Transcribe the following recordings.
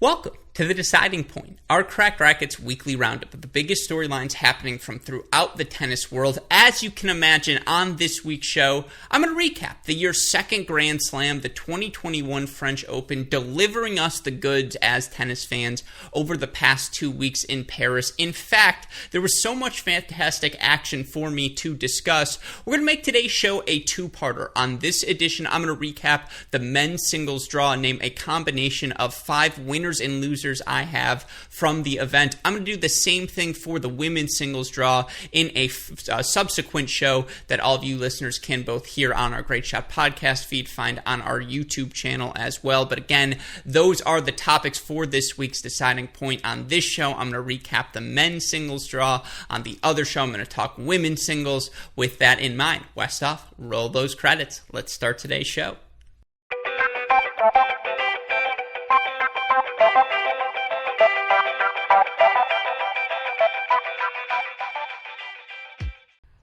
Welcome to The Deciding Point, our Cracked Racquets weekly roundup of the biggest storylines happening from throughout the tennis world. As you can imagine, on this week's show, I'm going to recap the year's second Grand Slam, the 2021 French Open, delivering us the goods as tennis fans over the past 2 weeks in Paris. In fact, there was so much fantastic action for me to discuss. We're going to make today's show a two-parter. On this edition, I'm going to recap the men's singles draw and name a combination of 5 winners and losers I have from the event. I'm going to do the same thing for the women's singles draw in a subsequent show that all of you listeners can both hear on our Great Shot podcast feed, find on our YouTube channel as well. But again, those are the topics for this week's Deciding Point. On this show, I'm going to recap the men's singles draw. On the other show, I'm going to talk women's singles. With that in mind, Westoff, roll those credits. Let's start today's show.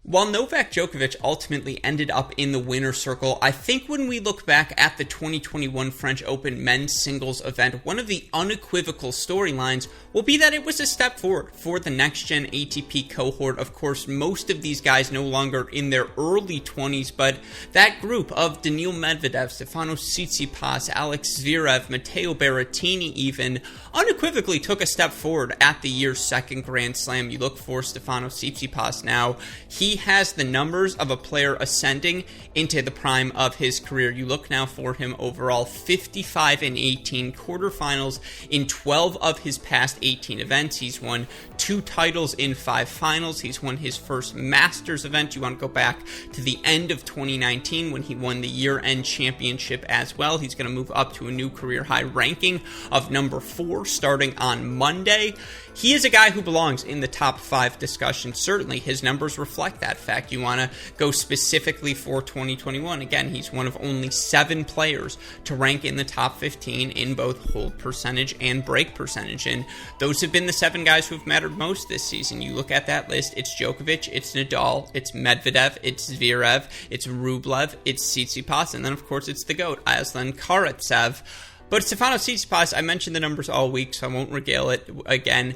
While Novak Djokovic ultimately ended up in the winner's circle, I think when we look back at the 2021 French Open men's singles event, one of the unequivocal storylines will be that it was a step forward for the next-gen ATP cohort. Of course, most of these guys no longer in their early 20s, but that group of Daniil Medvedev, Stefanos Tsitsipas, Alex Zverev, Matteo Berrettini even, unequivocally took a step forward at the year's second Grand Slam. You look for Stefanos Tsitsipas now. He has the numbers of a player ascending into the prime of his career. You look now for him overall, 55 and 18 quarterfinals in 12 of his past 18 events. He's won 2 titles in 5 finals. He's won his first Masters event. You want to go back to the end of 2019 when he won the year-end championship as well. He's going to move up to a new career high ranking of number 4 starting on Monday. He is a guy who belongs in the top 5 discussion. Certainly, his numbers reflect that fact. You want to go specifically for 2021. Again, he's one of only 7 players to rank in the top 15 in both hold percentage and break percentage. And those have been the 7 guys who have mattered most this season. You look at that list, it's Djokovic, it's Nadal, it's Medvedev, it's Zverev, it's Rublev, it's Tsitsipas, and then of course it's the GOAT, Aslan Karatsev. But Stefanos Tsitsipas, I mentioned the numbers all week, so I won't regale it again.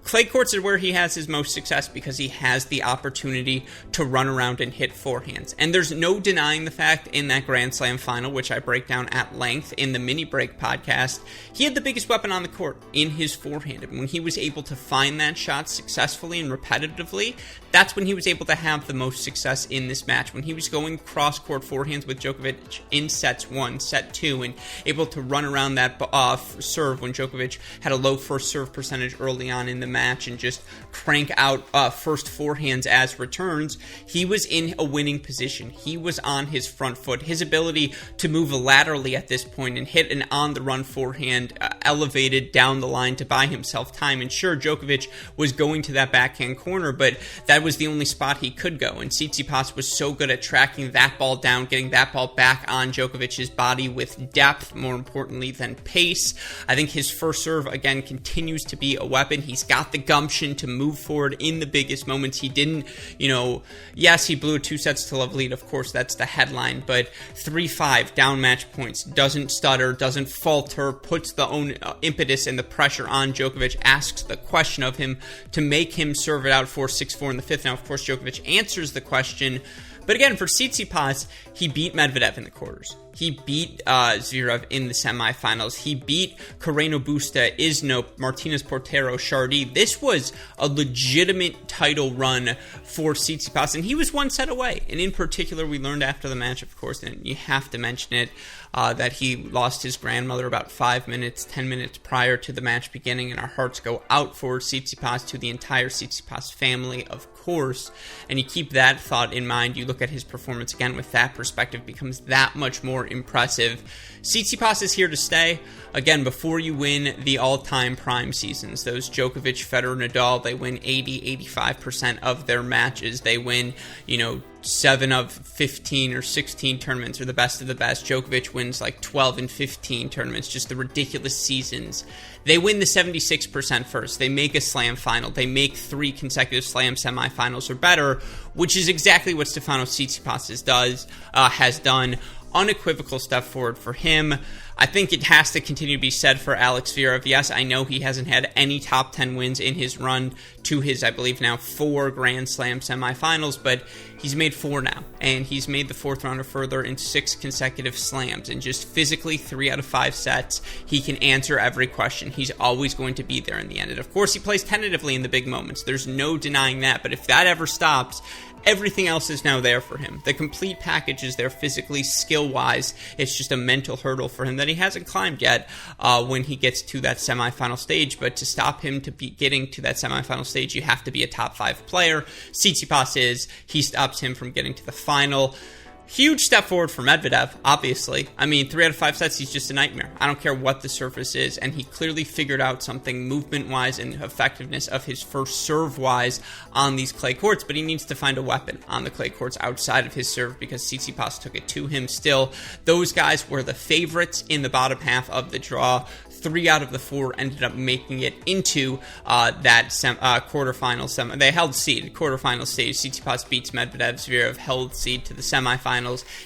Clay courts are where he has his most success because he has the opportunity to run around and hit forehands. And there's no denying the fact in that Grand Slam final, which I break down at length in the Mini Break podcast, he had the biggest weapon on the court in his forehand. And when he was able to find that shot successfully and repetitively, that's when he was able to have the most success in this match. When he was going cross-court forehands with Djokovic in sets 1, set 2, and able to run around that serve when Djokovic had a low first serve percentage early on in the match and just crank out first forehands as returns, he was in a winning position. He was on his front foot. His ability to move laterally at this point and hit an on-the-run forehand elevated down the line to buy himself time. And sure, Djokovic was going to that backhand corner, but that was the only spot he could go. And Tsitsipas was so good at tracking that ball down, getting that ball back on Djokovic's body with depth, more importantly, than pace. I think his first serve, again, continues to be a weapon. He's got the gumption to move forward in the biggest moments. He didn't, yes, he blew a 2 sets to love lead. Of course, that's the headline, but 3-5 down match points, doesn't stutter, doesn't falter, puts the own impetus and the pressure on Djokovic, asks the question of him to make him serve it out for 6-4 in the 5th. Now, of course, Djokovic answers the question. But again, for Tsitsipas, he beat Medvedev in the quarters. He beat Zverev in the semifinals. He beat Carreno Busta, Isno, Martinez Portero, Chardy. This was a legitimate title run for Tsitsipas, and he was 1 set away. And in particular, we learned after the match, of course, and you have to mention it, that he lost his grandmother about 10 minutes prior to the match beginning, and our hearts go out for Tsitsipas, to the entire Tsitsipas family, of course. And you keep that thought in mind, you look at his performance again with that perspective, becomes that much more impressive. Tsitsipas is here to stay. Again, before you win the all-time prime seasons, those Djokovic, Federer, Nadal, they win 80-85% of their matches. They win, 7 of 15 or 16 tournaments, or the best of the best. Djokovic wins like 12 and 15 tournaments, just the ridiculous seasons. They win the 76% first. They make a slam final. They make 3 consecutive slam semifinals or better, which is exactly what Stefanos Tsitsipas has done. Unequivocal step forward for him. I think it has to continue to be said for Alex Zverev. Yes, I know he hasn't had any top 10 wins in his run to his, I believe now, 4 Grand Slam semifinals, but he's made 4 now, and he's made the 4th rounder further in 6 consecutive slams, and just physically 3 out of 5 sets, he can answer every question. He's always going to be there in the end, and of course he plays tentatively in the big moments. There's no denying that, but if that ever stops, everything else is now there for him. The complete package is there physically, skill-wise. It's just a mental hurdle for him that he hasn't climbed yet when he gets to that semifinal stage. But to stop him to be getting to that semifinal stage, you have to be a top 5 player. Tsitsipas is. He stops him from getting to the final. Huge step forward for Medvedev, obviously. I mean, 3 out of 5 sets, he's just a nightmare. I don't care what the surface is, and he clearly figured out something movement-wise and effectiveness of his first serve-wise on these clay courts, but he needs to find a weapon on the clay courts outside of his serve because Tsitsipas took it to him still. Those guys were the favorites in the bottom half of the draw. 3 out of the 4 ended up making it into that quarterfinal. They held seed, quarterfinal stage. Tsitsipas beats Medvedev. Zverev held seed to the semifinals.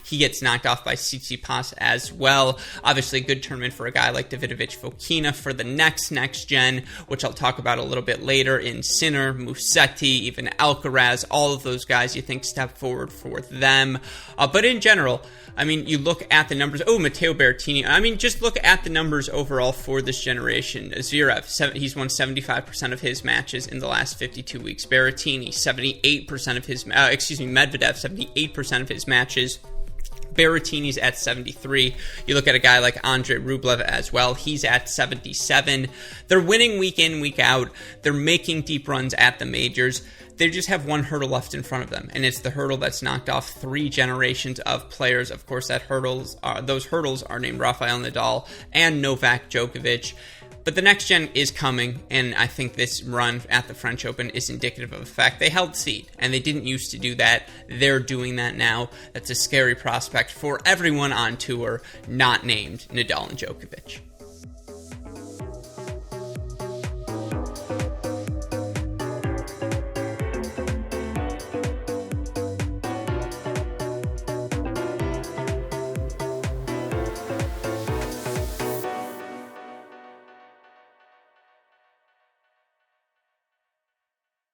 He gets knocked off by Tsitsipas as well. Obviously, a good tournament for a guy like Davidovich Fokina for the next gen, which I'll talk about a little bit later in Sinner, Musetti, even Alcaraz. All of those guys you think step forward for them. But in general, I mean, you look at the numbers. Oh, Matteo Berrettini. I mean, just look at the numbers overall for this generation. Zverev, he's won 75% of his matches in the last 52 weeks. Berrettini, 78% of his, Medvedev, 78% of his matches. Berrettini's at 73. You look at a guy like Andrei Rublev as well. He's at 77. They're winning week in, week out. They're making deep runs at the majors. They just have one hurdle left in front of them, and it's the hurdle that's knocked off 3 generations of players. Of course, those hurdles are named Rafael Nadal and Novak Djokovic. But the next gen is coming, and I think this run at the French Open is indicative of the fact they held seed, and they didn't used to do that. They're doing that now. That's a scary prospect for everyone on tour, not named Nadal and Djokovic.